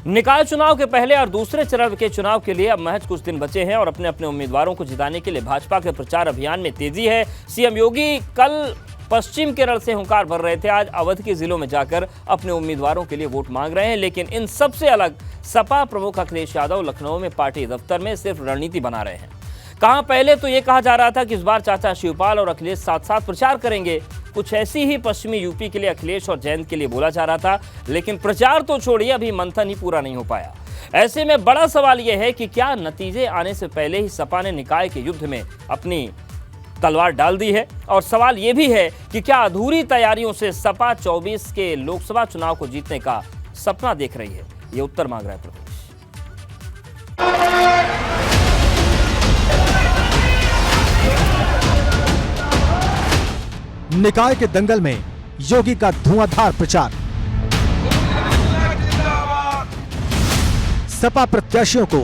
निकाय चुनाव के पहले और दूसरे चरण के चुनाव के लिए अब महज कुछ दिन बचे हैं और अपने अपने उम्मीदवारों को जिताने के लिए भाजपा के प्रचार अभियान में तेजी है। सीएम योगी कल पश्चिम केरल से हुंकार भर रहे थे, आज अवध के जिलों में जाकर अपने उम्मीदवारों के लिए वोट मांग रहे हैं। लेकिन इन सबसे अलग सपा प्रमुख अखिलेश यादव लखनऊ में पार्टी दफ्तर में सिर्फ रणनीति बना रहे हैं। कहां पहले तो ये कहा जा रहा था कि इस बार चाचा शिवपाल और अखिलेश साथ साथ प्रचार करेंगे। कुछ ऐसी ही पश्चिमी यूपी के लिए अखिलेश और जयंत के लिए बोला जा रहा था, लेकिन प्रचार तो छोड़िए, अभी मंथन ही पूरा नहीं हो पाया। ऐसे में बड़ा सवाल यह है कि क्या नतीजे आने से पहले ही सपा ने निकाय के युद्ध में अपनी तलवार डाल दी है? और सवाल यह भी है कि क्या अधूरी तैयारियों से सपा 24 के लोकसभा चुनाव को जीतने का सपना देख रही है? ये उत्तर मांग रहा है प्रदेश। निकाय के दंगल में योगी का धुआंधार प्रचार, सपा प्रत्याशियों को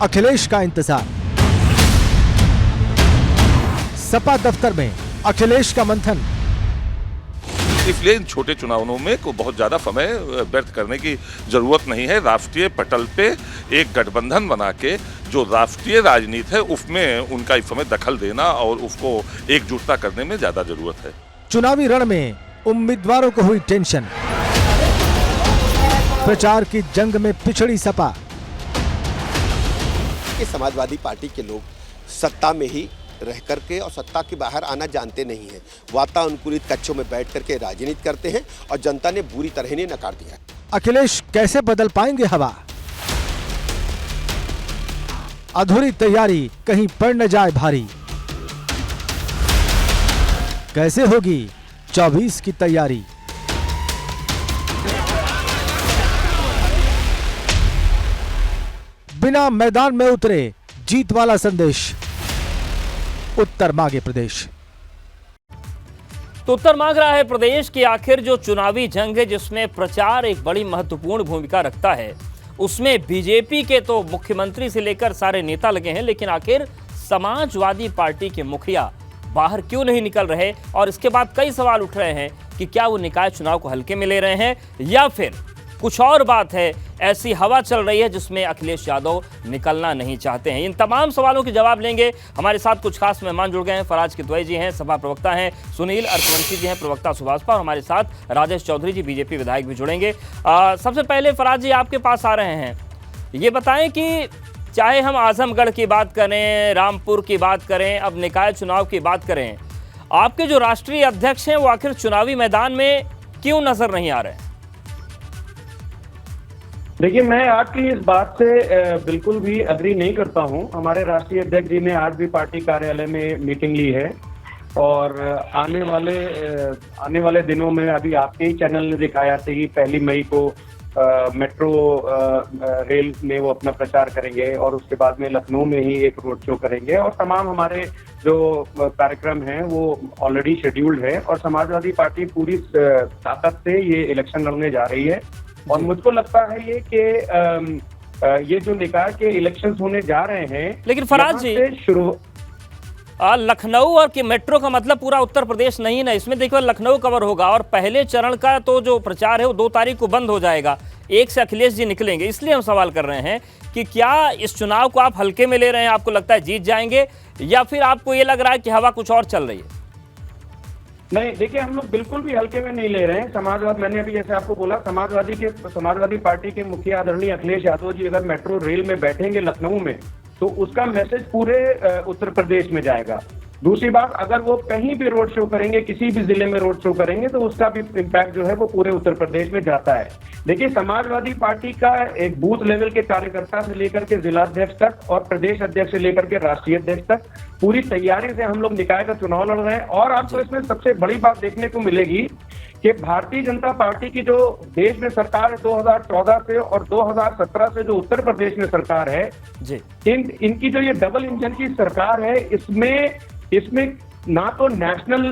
अखिलेश का इंतजार, सपा दफ्तर में अखिलेश का मंथन। इसलिए इन छोटे चुनावों में को बहुत ज्यादा समय व्यर्थ करने की जरूरत नहीं है। राष्ट्रीय पटल पे एक गठबंधन बना के जो राष्ट्रीय राजनीति है उसमें उनका इस समय दखल देना और उसको एकजुटता करने में ज्यादा जरूरत है। चुनावी रण में उम्मीदवारों को हुई टेंशन, प्रचार की जंग में पिछड़ी सपा। समाजवादी पार्टी के लोग सत्ता में ही रह करके और सत्ता के बाहर आना जानते नहीं हैं। वातानुकूलित कक्षों में बैठ करके राजनीति करते हैं और जनता ने बुरी तरह इन्हें नकार दिया। अखिलेश कैसे बदल पाएंगे हवा? अधूरी तैयारी कहीं पड़ न जाए भारी। कैसे होगी 24 की तैयारी? बिना मैदान में उतरे जीत वाला संदेश, उत्तर मांगे प्रदेश। तो उत्तर मांग रहा है प्रदेश की आखिर जो चुनावी जंग है जिसमें प्रचार एक बड़ी महत्वपूर्ण भूमिका रखता है, उसमें बीजेपी के तो मुख्यमंत्री से लेकर सारे नेता लगे हैं, लेकिन आखिर समाजवादी पार्टी के मुखिया बाहर क्यों नहीं निकल रहे? और इसके बाद कई सवाल उठ रहे हैं कि क्या वो निकाय चुनाव को हल्के में ले रहे हैं या फिर कुछ और बात है, ऐसी हवा चल रही है जिसमें अखिलेश यादव निकलना नहीं चाहते हैं। इन तमाम सवालों के जवाब लेंगे। हमारे साथ कुछ खास मेहमान जुड़ गए हैं। फराज किदवई जी हैं, सपा प्रवक्ता हैं, सुनील अर्थवंशी जी हैं, प्रवक्ता सुभाषपा, और हमारे साथ राजेश चौधरी जी बीजेपी विधायक भी जुड़ेंगे। सबसे पहले फराज जी आपके पास आ रहे हैं, ये बताएं कि चाहे हम आजमगढ़ की बात करें, रामपुर की बात करें, अब निकाय चुनाव की बात करें, आपके जो राष्ट्रीय अध्यक्ष हैं वो आखिर चुनावी मैदान में क्यों नजर नहीं आ रहे हैं? देखिए, मैं आपकी इस बात से बिल्कुल भी अग्री नहीं करता हूं। हमारे राष्ट्रीय अध्यक्ष जी ने आज भी पार्टी कार्यालय में मीटिंग ली है और आने वाले दिनों में अभी आपके ही चैनल ने दिखाया था कि 1 मई को मेट्रो रेल में वो अपना प्रचार करेंगे और उसके बाद में लखनऊ में ही एक रोड शो करेंगे और तमाम हमारे जो कार्यक्रम हैं वो ऑलरेडी शेड्यूल्ड है और समाजवादी पार्टी पूरी ताकत से ये इलेक्शन लड़ने जा रही है। और मुझको लगता है ये कि ये जो निकाय के इलेक्शंस होने जा रहे हैं, लेकिन फराज जी शुरू लखनऊ और कि मेट्रो का मतलब पूरा उत्तर प्रदेश नहीं ना, इसमें देखिए लखनऊ कवर होगा और पहले चरण का तो जो प्रचार है वो 2 तारीख को बंद हो जाएगा, 1 से अखिलेश जी निकलेंगे। इसलिए हम सवाल कर रहे हैं कि क्या इस चुनाव को आप हल्के में ले रहे हैं, आपको लगता है जीत जाएंगे, या फिर आपको ये लग रहा है कि हवा कुछ और चल रही है? नहीं, देखिए, हम लोग बिल्कुल भी हल्के में नहीं ले रहे हैं। मैंने अभी जैसे आपको बोला, समाजवादी पार्टी के मुखिया आदरणीय अखिलेश यादव जी अगर मेट्रो रेल में बैठेंगे लखनऊ में तो उसका मैसेज पूरे उत्तर प्रदेश में जाएगा। दूसरी बात, अगर वो कहीं भी रोड शो करेंगे, किसी भी जिले में रोड शो करेंगे तो उसका भी इम्पैक्ट जो है वो पूरे उत्तर प्रदेश में जाता है। देखिए, समाजवादी पार्टी का एक बूथ लेवल के कार्यकर्ता से लेकर के जिलाध्यक्ष तक और प्रदेश अध्यक्ष से लेकर के राष्ट्रीय अध्यक्ष तक पूरी तैयारी से हम लोग निकाय का चुनाव लड़ रहे हैं। और आपको इसमें सबसे बड़ी बात देखने को मिलेगी कि भारतीय जनता पार्टी की जो देश में सरकार है 2014 से और 2017 से जो उत्तर प्रदेश में सरकार है जी, इनकी जो ये डबल इंजन की सरकार है, इसमें ना तो नेशनल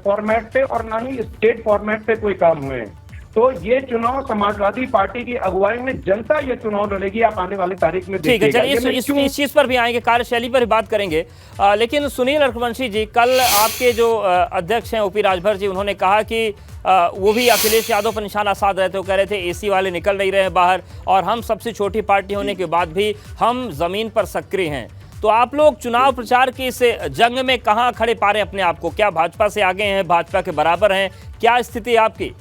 फॉर्मेट पे और ना ही स्टेट फॉर्मेट पे कोई काम हुए हैं। तो ये चुनाव समाजवादी पार्टी की अगुवाई में जनता ये चुनाव लड़ेगी, आप आने वाली तारीख में ठीक है, देखिएगा। चलिए इस चीज पर भी आएंगे, कार्यशैली पर भी बात करेंगे। लेकिन सुनील रघुवंशी जी, कल आपके जो अध्यक्ष हैं ओपी राजभर जी, उन्होंने कहा कि वो भी अखिलेश यादव पर निशाना साध रहे थे। वो कह रहे थे एसी वाले निकल नहीं रहे हैं बाहर, और हम सबसे छोटी पार्टी होने के बाद भी हम जमीन पर सक्रिय हैं। तो आप लोग चुनाव प्रचार की इस जंग में कहां खड़े पा रहे हैं अपने आप को? क्या भाजपा से आगे हैं, भाजपा के बराबर हैं, क्या स्थिति है आपकी?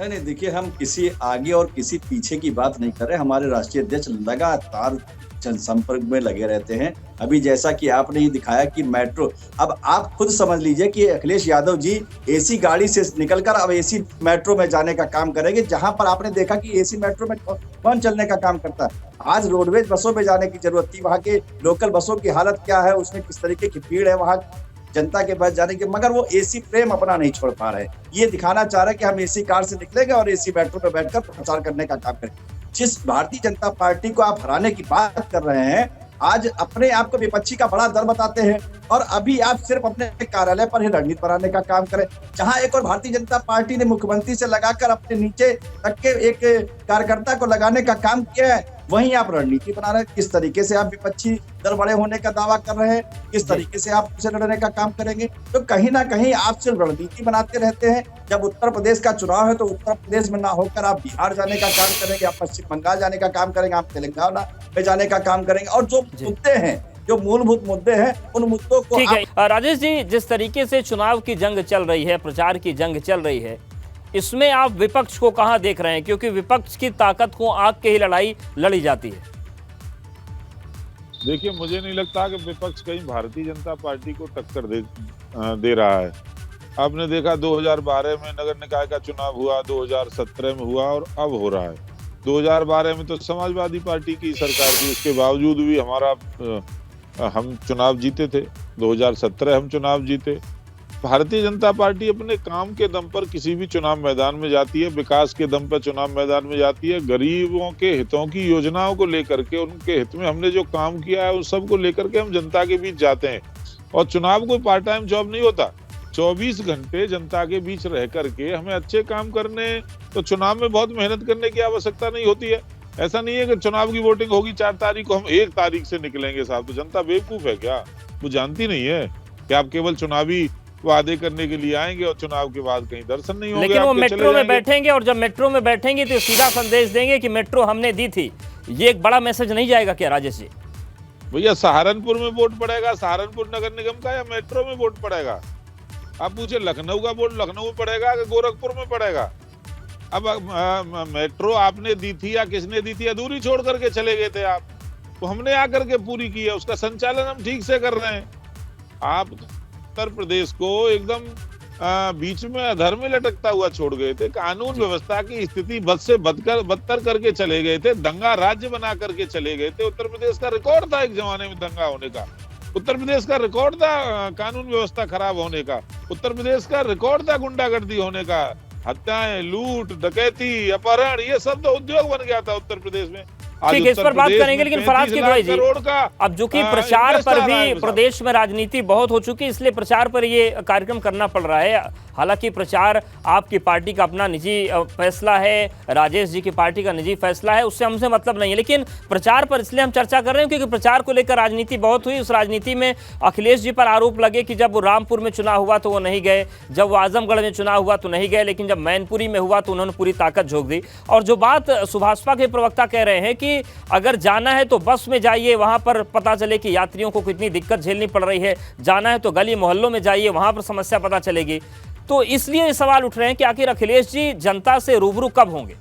नहीं, देखिए, हम किसी आगे और किसी पीछे की बात नहीं कर रहे। हमारे राष्ट्रीय अध्यक्ष लगातार जनसंपर्क में लगे रहते हैं। अभी जैसा कि आपने ही दिखाया कि मेट्रो, अब आप खुद समझ लीजिए कि अखिलेश यादव जी एसी गाड़ी से निकलकर अब एसी मेट्रो में जाने का काम करेंगे, जहां पर आपने देखा कि एसी मेट्रो में कौन चलने का काम करता है। आज रोडवेज बसों में जाने की जरूरत थी, वहां के लोकल बसों की हालत क्या है, उसमें किस तरीके की भीड़ है वहां जनता के पास जाने के, मगर वो एसी प्रेम अपना नहीं छोड़ पा रहे। ये दिखाना चाह रहे हैं कि हम एसी कार से निकलेंगे और एसी मेट्रो पे बैठकर प्रचार करने का काम करेंगे। जिस भारतीय जनता पार्टी को आप हराने की बात कर रहे हैं, आज अपने आप को विपक्षी का बड़ा दल बताते हैं, और अभी आप सिर्फ अपने कार्यालय पर ही रणनीति बनाने का काम करें। जहां एक और भारतीय जनता पार्टी ने मुख्यमंत्री से लगाकर अपने नीचे तक के एक कार्यकर्ता को लगाने का काम किया है, वहीं आप रणनीति बना रहे हैं। किस तरीके से आप विपक्षी दल बड़े होने का दावा कर रहे हैं, किस तरीके से आप उसे लड़ने का काम करेंगे। तो कहीं ना कहीं आप सिर्फ रणनीति बनाते रहते हैं। जब उत्तर प्रदेश का चुनाव है तो उत्तर प्रदेश में ना होकर आप बिहार जाने का काम करेंगे, आप पश्चिम बंगाल जाने का काम करेंगे, आप तेलंगाना में जाने का काम करेंगे, और जो मुद्दे हैं, जो मूलभूत मुद्दे हैं, उन मुद्दों को। ठीक है राजेश जी, जिस तरीके से चुनाव की जंग चल रही है, प्रचार की जंग चल रही है, इसमें आप विपक्ष को कहां देख रहे हैं? क्योंकि विपक्ष की ताकत को आंक के ही लड़ाई लड़ी जाती है। देखिए, मुझे नहीं लगता कि विपक्ष कहीं भारतीय जनता पार्टी को टक्कर दे रहा है। आपने देखा 2012 में नगर निकाय का चुनाव हुआ, 2017 में हुआ, और अब हो रहा है। 2012 में तो समाजवादी पार्टी की सरकार थी, उसके बावजूद भी हम चुनाव जीते थे। 2017 हम चुनाव जीते। भारतीय जनता पार्टी अपने काम के दम पर किसी भी चुनाव मैदान में जाती है, विकास के दम पर चुनाव मैदान में जाती है। गरीबों के हितों की योजनाओं को लेकर के, उनके हित में हमने जो काम किया है उन सब को लेकर के हम जनता के बीच जाते हैं। और चुनाव कोई पार्ट टाइम जॉब नहीं होता। 24 घंटे जनता के बीच रह करके हमें अच्छे काम करने, तो चुनाव में बहुत मेहनत करने की आवश्यकता नहीं होती है। ऐसा नहीं है कि चुनाव की वोटिंग होगी 4 तारीख को, हम 1 तारीख से निकलेंगे साहब। तो जनता बेवकूफ है क्या? वो जानती नहीं है कि आप केवल चुनावी वादे करने के लिए आएंगे और चुनाव के बाद कहीं दर्शन नहीं होंगे। लेकिन वो मेट्रो में बैठेंगे, और जब मेट्रो में बैठेंगे तो सीधा संदेश देंगे कि मेट्रो हमने दी थी। ये एक बड़ा मैसेज नहीं जाएगा क्या राजेश जी? भैया, सहारनपुर में वोट पड़ेगा, सहारनपुर नगर निगम का, या मेट्रो में वोट पड़ेगा? आप पूछे लखनऊ का वोट लखनऊ में पड़ेगा कि गोरखपुर में पड़ेगा? अब मेट्रो आपने दी थी या किसने दी थी? अधूरी छोड़ करके चले गए थे आप, तो हमने आकर के पूरी की है। उसका संचालन हम ठीक से कर रहे हैं। आप उत्तर प्रदेश को एकदम बीच में अधर में लटकता हुआ छोड़ गए थे। कानून व्यवस्था की स्थिति बद से बदतर करके चले गए थे। दंगा राज्य बना करके चले गए थे। उत्तर प्रदेश का रिकॉर्ड था एक जमाने में दंगा होने का। उत्तर प्रदेश का रिकॉर्ड था कानून व्यवस्था खराब होने का। उत्तर प्रदेश का रिकॉर्ड था गुंडागर्दी होने का। हत्याएं, लूट, डकैती, अपहरण, ये सब तो उद्योग बन गया था उत्तर प्रदेश में। ठीक है, इस पर बात करेंगे, लेकिन फराज किदवई जी, अब जो कि प्रचार पर भी प्रदेश में राजनीति बहुत हो चुकी, इसलिए प्रचार पर ये कार्यक्रम करना पड़ रहा है। हालांकि प्रचार आपकी पार्टी का अपना निजी फैसला है, राजेश जी की पार्टी का निजी फैसला है, उससे हमसे मतलब नहीं है। लेकिन प्रचार पर इसलिए हम चर्चा कर रहे हैं क्योंकि प्रचार को लेकर राजनीति बहुत हुई। उस राजनीति में अखिलेश जी पर आरोप लगे कि जब वो रामपुर में चुनाव हुआ तो वो नहीं गए, जब वो आजमगढ़ में चुनाव हुआ तो नहीं गए, लेकिन जब मैनपुरी में हुआ तो उन्होंने पूरी ताकत झोंक दी। और जो बात सुभाषपा के प्रवक्ता कह रहे हैं कि अगर जाना है तो बस में जाइए, वहां पर पता चले कि यात्रियों को कितनी दिक्कत झेलनी पड़ रही है। जाना है तो गली मोहल्लों में जाइए, वहां पर समस्या पता चलेगी। तो इसलिए ये सवाल उठ रहे हैं कि आखिर अखिलेश जी जनता से रूबरू कब होंगे?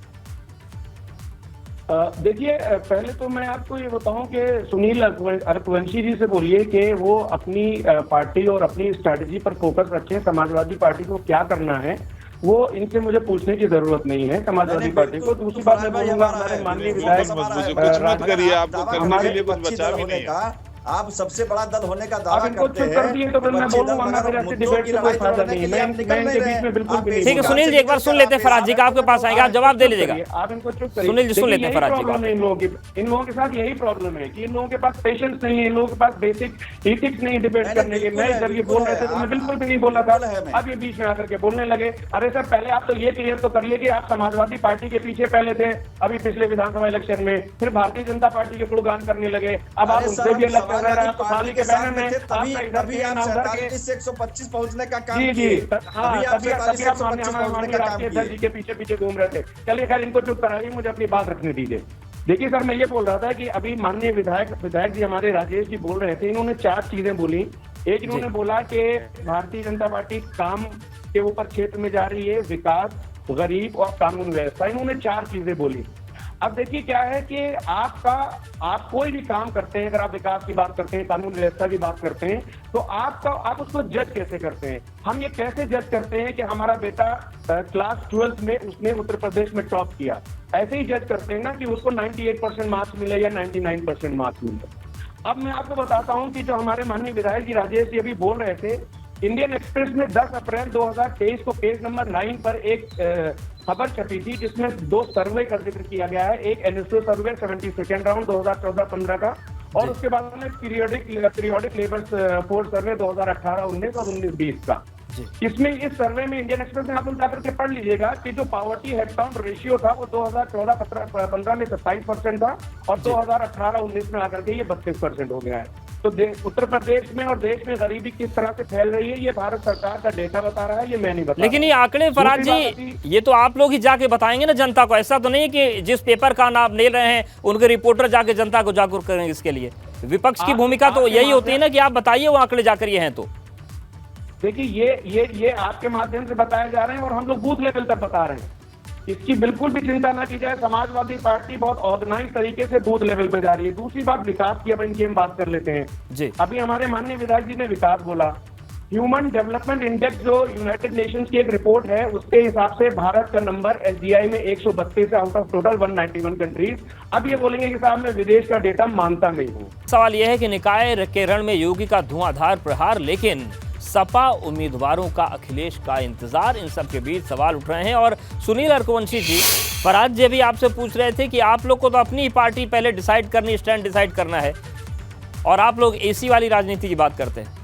देखिए, पहले तो मैं आपको ये बताऊं कि सुनील रघुवंशी जी से बोलिए कि वो अपनी पार्टी और अपनी स्ट्रैटेजी पर फोकस रखें। समाजवादी पार्टी को क्या करना है वो इनसे मुझे पूछने की जरूरत नहीं है समाजवादी पार्टी को। दूसरी बात मैं बोलूंगा, हमारे माननीय विधायक कुछ मत करिए, आपको करने के लिए कुछ बचा भी नहीं है। आप सबसे बड़ा दल होने का आप दावा इनको करते चुप कर हैं, दिए तो फिर मैं विपक्षी बोलूंगा, दल, वरना मगर फिर ऐसे मुद्दों डिबेट की से कोई लड़ाई फायदा लड़ने नहीं के लिए है। आप मैं निकल इनके नहीं बीच रहे। में बिल्कुल आप भी नहीं ठीक है बोलूंगा। सुनील जी, एक बार सुन लेते हैं फराज जी का, आपके पास आएंगे, आप जवाब दे लीजिएगा। आप इनको चुप करिए। सुनील जी, सुन देखिए, लेते हैं यही फराज जी प्रॉब्लम बात। है इन लोगों के साथ यही प्रॉब्लम है कि इन लोगों के पास पेशेंस नहीं है, इन लोगों के पास बेसिक एथिक्स नहीं डिबेट नहीं, करने के। बिल्कुल मैं है, जब ये बिल्कुल बोल रहे है। थे तो मैं आप- बिल्कुल भी नहीं बोला था। बिल्कुल है मैं। अब ये बीच में आकर के बोलने लगे। अरे सर, पहले आप तो ये क्लियर तो करिए कि आप समाजवादी पार्टी के पीछे पहले थे अभी पिछले विधानसभा इलेक्शन में, फिर भारतीय जनता पार्टी के गुणगान करने लगे। अब आप अरे उनसे सर, भी हम अलग कर रहे हैं। समाजवादी आप तो पार्टी खाली के के साथ बैनर में में थे, तभी आपका इधर तभी के आप ना उधर के। 47 से 125 पहुंचने का काम जी जी, किए। हाँ, अभी आप तभी 47 से आप माननीय 125 पहुंचने माननीय का काम राष्ट्रीय अध्यक्ष किए। जी के पीछे पीछे घूम रहे थे। चलिए खैर, इनको चुप कराइए, मुझे अपनी बात रखने दीजिए। देखिए सर, मैं ये बोल रहा था कि अभी माननीय विधायक जी हमारे राजेश जी बोल रहे थे, इन्होंने 4 चीजें बोली। एक, इन्होंने बोला कि भारतीय जनता पार्टी काम के ऊपर क्षेत्र में जा रही है, विकास, गरीब और कानून व्यवस्था, इन्होंने 4 चीजें बोली। अब देखिए क्या है कि आप कोई भी काम करते हैं, अगर आप विकास की बात करते हैं, कानून व्यवस्था की बात करते हैं, तो आप उसको जज कैसे करते हैं? हम ये कैसे जज करते हैं कि हमारा बेटा क्लास 12th में उसने उत्तर प्रदेश में टॉप किया? ऐसे ही जज करते हैं ना कि उसको 98% मार्क्स मिले या 99% मार्क्स मिले। अब मैं आपको बताता हूं कि जो हमारे माननीय विधायक जी राजेश जी अभी बोल रहे थे, इंडियन एक्सप्रेस में 10 अप्रैल 2023 को पेज नंबर 9 पर एक खबर छपी थी जिसमें 2 सर्वे का जिक्र किया गया है। एक एनएसओ सर्वे 72nd राउंड 2014-15 का, और उसके बाद में पीरियोडिक लेबर फोर्स सर्वे 2018-19 और 19-20 का। इसमें इस सर्वे में इंडियन एक्सप्रेस में आप लोग जाकर के पढ़ लीजिएगा कि जो पॉवर्टी हेडकाउंट रेशियो था वो 2014-15 में 27% था, और 2018-19 में आकर के ये 32% हो गया है। तो उत्तर प्रदेश में और देश में गरीबी किस तरह से फैल रही है, ये भारत सरकार का डेटा बता रहा है, ये मैं नहीं बता लेकिन रहा। ये आंकड़े फराज जी, ये तो आप लोग ही जाके बताएंगे ना जनता को। ऐसा तो नहीं कि जिस पेपर का नाम ले रहे हैं उनके रिपोर्टर जाके जनता को जागरूक करेंगे। इसके लिए विपक्ष की भूमिका तो यही होती है ना कि आप बताइए वो आंकड़े जाकर ये हैं। तो देखिए, ये आपके माध्यम से बताए जा रहे हैं और हम लोग बूथ लेवल तक बता रहे हैं। इसकी बिल्कुल भी चिंता ना की जाए। समाजवादी पार्टी बहुत ऑर्गेनाइज तरीके से बूथ लेवल पे जा रही है। दूसरी बात, विकास की अब इनकी हम बात कर लेते हैं जी। अभी हमारे माननीय विधायक जी ने विकास बोला। ह्यूमन डेवलपमेंट इंडेक्स जो यूनाइटेड नेशंस की एक रिपोर्ट है, उसके हिसाब से भारत का नंबर एसडीआई में 132 आउट ऑफ टोटल 191 कंट्रीज। अब ये बोलेंगे कि साहब मैं विदेश का डेटा मानता नहीं हूँ। सवाल यह है कि निकाय के रण में योगी का धुआंधार प्रहार, लेकिन सपा उम्मीदवारों का अखिलेश का इंतजार, इन सब के बीच सवाल उठ रहे हैं। और सुनील अरकवंशी जी, फराज जी भी आपसे पूछ रहे थे कि आप लोग को तो अपनी ही पार्टी पहले डिसाइड करनी, स्टैंड डिसाइड करना है, और आप लोग एसी वाली राजनीति की बात करते हैं।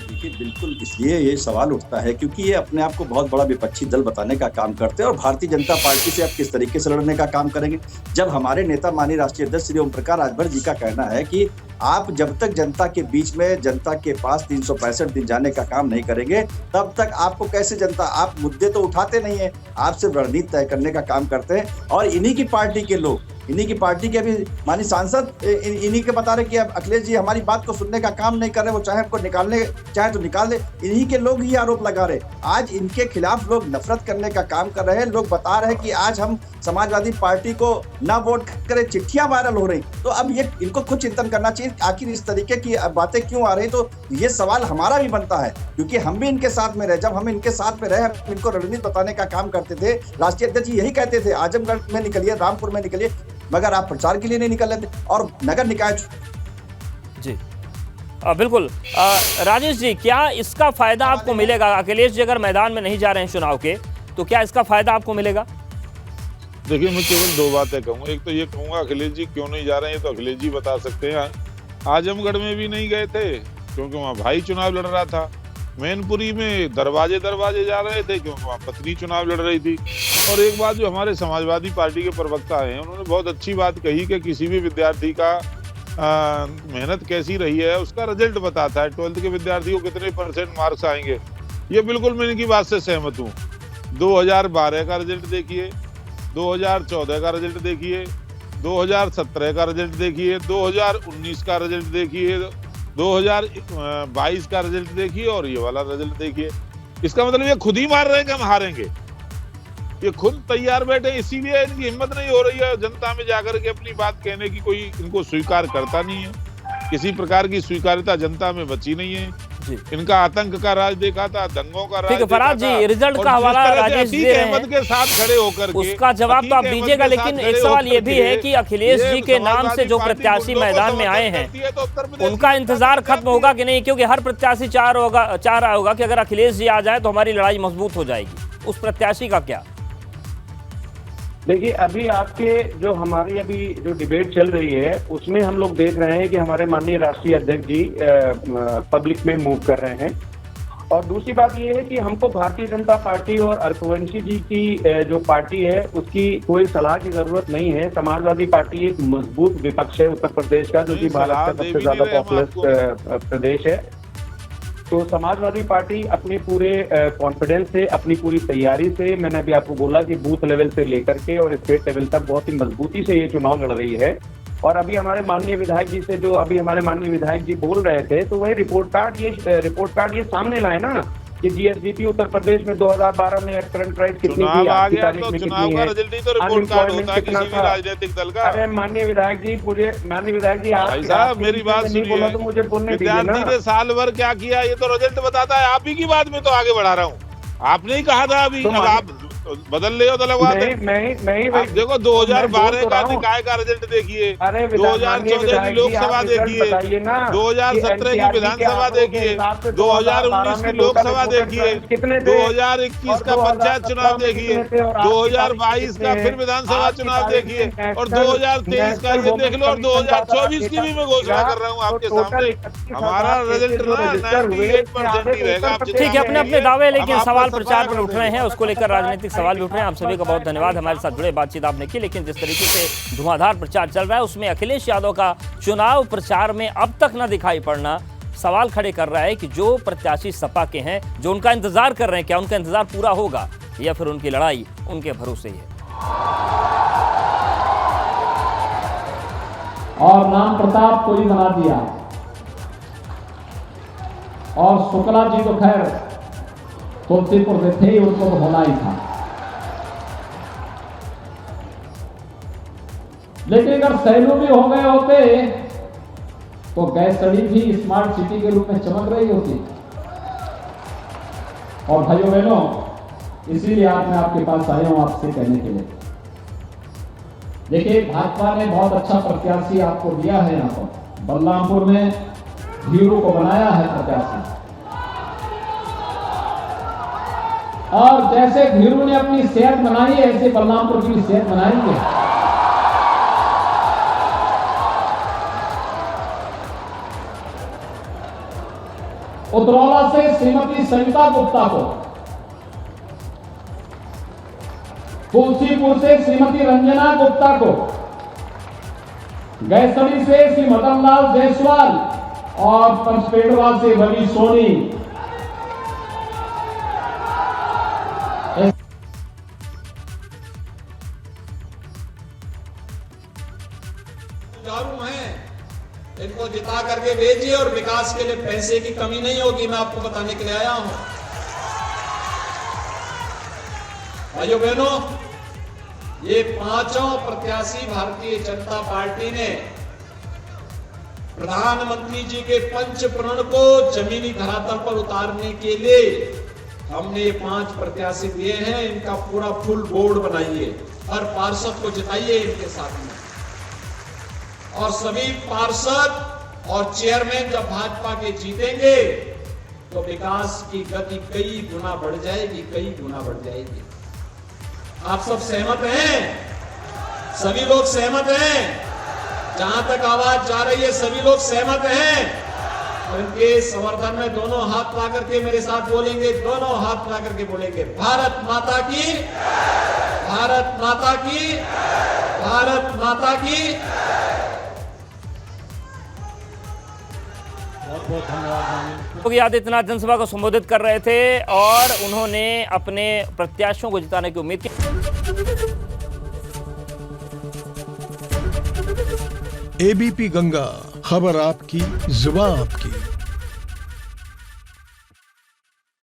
देखिए, बिल्कुल इसलिए ये सवाल उठता है क्योंकि ये अपने आप को बहुत बड़ा विपक्षी दल बताने का काम करते हैं, और भारतीय जनता पार्टी से अब किस तरीके से लड़ने का काम करेंगे। जब हमारे नेता माननीय राष्ट्रीय अध्यक्ष श्री ओम प्रकाश राजभर जी का कहना है कि आप जब तक जनता के बीच में, जनता के पास 365 दिन जाने का काम नहीं करेंगे, तब तक आपको कैसे जनता, आप मुद्दे तो उठाते नहीं है, आप सिर्फ रणनीति तय करने का काम करते हैं। और इन्हीं की पार्टी के लोग, इन्हीं की पार्टी के भी माननीय सांसद इन्हीं के बता रहे कि अब अखिलेश जी हमारी बात को सुनने का काम नहीं कर रहे, वो चाहे हमको निकालने चाहे तो निकाल दे। इन्हीं के लोग ही आरोप लगा रहे। आज इनके खिलाफ लोग नफरत करने का काम कर रहे हैं। लोग बता रहे हैं कि आज हम समाजवादी पार्टी को ना वोट करें, चिट्ठियां वायरल हो रही। तो अब ये इनको खुद चिंतन करना चाहिए, आखिर इस तरीके की बातें क्यों आ रही। तो ये सवाल हमारा भी बनता है क्योंकि हम भी इनके साथ में रहे। जब हम इनके साथ में रहे, हम इनको रणनीति बताने का काम करते थे। राष्ट्रीय अध्यक्ष यही कहते थे, आजमगढ़ में निकलिए, रामपुर में निकलिए, मगर आप प्रचार के लिए नहीं निकल रहे थे। और नगर निकाय जी बिल्कुल। राजेश जी, क्या इसका फायदा आपको मिलेगा? अखिलेश जी अगर मैदान में नहीं जा रहे हैं चुनाव के, तो क्या इसका फायदा आपको मिलेगा? देखिए, मैं केवल 2 बातें कहूँगा। एक तो ये कहूँगा अखिलेश जी क्यों नहीं जा रहे हैं, तो अखिलेश जी बता सकते हैं। आजमगढ़ में भी नहीं गए थे क्योंकि वहाँ भाई चुनाव लड़ रहा था। मैनपुरी में दरवाजे जा रहे थे क्योंकि वहाँ पत्नी चुनाव लड़ रही थी। और एक बात जो हमारे समाजवादी पार्टी के प्रवक्ता हैं, उन्होंने बहुत अच्छी बात कही कि किसी भी विद्यार्थी का मेहनत कैसी रही है उसका रिजल्ट बताता है। 12th के विद्यार्थी को कितने % मार्क्स आएंगे। ये बिल्कुल मैं इनकी बात से सहमत हूँ। 2012 का रिजल्ट देखिए, 2014 का रिजल्ट देखिए, 2017 का रिजल्ट देखिए, 2019 का रिजल्ट देखिए, 2022 का रिजल्ट देखिए, और ये वाला रिजल्ट देखिए। इसका मतलब ये खुद ही मार रहे हैं कि हम हारेंगे। ये खुद तैयार बैठे, इसीलिए इनकी हिम्मत नहीं हो रही है जनता में जाकर के अपनी बात कहने की। कोई इनको स्वीकार करता नहीं है, किसी प्रकार की स्वीकार्यता जनता में बची नहीं है। जी। इनका आतंक का राज देखा था, दंगों का राज ठीक है फराज देखा जी, था। रिजल्ट और का जिस हवाला तरह से राजेश अतीक दे रहे अहमद हैं, के साथ खड़े होकर के, उसका जवाब तो आप अतीक अहमद दीजिएगा, के साथ लेकिन खड़े एक सवाल ये होकर भी के है कि अखिलेश ये जी के नाम से जो समाजवादी प्रत्याशी पार्टी मैदान में गुंडों को आए समर्थन हैं, करती है, तो उत्तर प्रदेश उनका में इंतजार करती खत्म होगा कि नहीं? क्योंकि हर प्रत्याशी चाह रहा होगा कि अगर अखिलेश जी आ जाए तो हमारी लड़ाई मजबूत हो जाएगी। उस प्रत्याशी का क्या? देखिए, अभी आपके जो हमारी अभी जो डिबेट चल रही है उसमें हम लोग देख रहे हैं कि हमारे माननीय राष्ट्रीय अध्यक्ष जी पब्लिक में मूव कर रहे हैं। और दूसरी बात ये है कि हमको भारतीय जनता पार्टी और रघुवंशी जी की जो पार्टी है उसकी कोई सलाह की जरूरत नहीं है। समाजवादी पार्टी एक मजबूत विपक्ष है उत्तर प्रदेश का, जो कि भारत का सबसे ज्यादा पॉपुलर प्रदेश है। तो समाजवादी पार्टी अपने पूरे कॉन्फिडेंस से, अपनी पूरी तैयारी से, मैंने अभी आपको बोला कि बूथ लेवल से लेकर के और स्टेट लेवल तक बहुत ही मजबूती से ये चुनाव लड़ रही है। और अभी हमारे माननीय विधायक जी से जो अभी हमारे माननीय विधायक जी बोल रहे थे, तो वही रिपोर्ट कार्ड ये सामने लाए ना कि जीएसडीपी उत्तर प्रदेश में 2012 में करंट प्राइस कितनी थी, चुनाव आ आज की गया तारीख तो में चुनाव कितनी का है, रिजल्ट ही तो रिपोर्ट कार्ड होता है कितना किसी भी था। राजनीतिक दल का। अरे माननीय विधायक जी आप भाई साहब मेरी बात नहीं बोला तो मुझे बोलने दीजिए ना। विद्यार्थी ने साल भर क्या किया ये तो रिजल्ट बताता है। आप ही की बात में तो आगे बढ़ा रहा हूँ। आपने ही कहा था अभी, अब आप बदल ले हो तो लगवा दे। आप देखो 2012 का निकाय का रिजल्ट देखिए, 2014 की लोकसभा देखिए, 2017 की विधानसभा देखिए, 2019 की लोकसभा देखिए, 2021 का पंचायत चुनाव देखिए, 2022 का फिर विधानसभा चुनाव देखिए, और 2023 का ये देख लो, और 2024 की भी मैं घोषणा कर रहा हूँ आपके सामने। हमारा रिजल्ट ना 98% ही रहेगा। ठीक है, अपने अपने दावे, लेकिन सवाल प्रचार पर उठ रहे हैं, उसको लेकर राजनीतिक सवाल भी उठ रहे हैं। आप सभी का बहुत धन्यवाद हमारे साथ जुड़े, बातचीत आपने की। लेकिन जिस तरीके से धुआंधार प्रचार चल रहा है उसमें अखिलेश यादव का चुनाव प्रचार में अब तक न दिखाई पड़ना सवाल खड़े कर रहा है कि जो प्रत्याशी सपा के हैं, जो उनका इंतजार कर रहे हैं, क्या उनका इंतजार पूरा होगा या फिर उनकी लड़ाई उनके भरोसे ही है। और नाम प्रताप को ही बना दिया, और शुक्ला जी तो खैर तुलसीपुर से थे, उनको तो होना ही था। लेकिन अगर सैलू भी हो गए होते तो गैसड़ी भी स्मार्ट सिटी के रूप में चमक रही होती। और भाइयों बहनों, इसीलिए आज मैं आपके पास आया हूं आपसे कहने के लिए। देखिए, भाजपा ने बहुत अच्छा प्रत्याशी आपको दिया है। यहाँ पर बलरामपुर में धीरू को बनाया है प्रत्याशी, और जैसे धीरू ने अपनी सेहत बनाई है, ऐसे बलरामपुर की सेहत बनाएंगे। उतरौला से श्रीमती सविता गुप्ता को, तुलसीपुर से श्रीमती रंजना गुप्ता को, गैसड़ी से श्री मदन लाल जायसवाल, और पंचपेड़वा से बनी सोनी। इनको जिता करके भेजिए, और विकास के लिए पैसे की कमी नहीं होगी, मैं आपको बताने के लिए आया हूं। भाइयों बहनों, ये पांचों प्रत्याशी भारतीय जनता पार्टी ने प्रधानमंत्री जी के पंच प्रण को जमीनी धरातल पर उतारने के लिए हमने ये 5 प्रत्याशी दिए हैं। इनका पूरा फुल बोर्ड बनाइए, हर पार्षद को जिताइए इनके साथ में, और सभी पार्षद और चेयरमैन जब भाजपा के जीतेंगे तो विकास की गति कई गुना बढ़ जाएगी, कई गुना बढ़ जाएगी। आप सब सहमत हैं? सभी लोग सहमत हैं? जहां तक आवाज जा रही है सभी लोग सहमत हैं? और इनके समर्थन में दोनों हाथ ला करके मेरे साथ बोलेंगे, दोनों हाथ ला करके बोलेंगे, भारत माता की, भारत माता की, भारत माता की। योगी आदित्यनाथ जनसभा को संबोधित कर रहे थे और उन्होंने अपने प्रत्याशियों को जिताने की उम्मीद की। एबीपी गंगा, खबर आपकी, जुबान आपकी।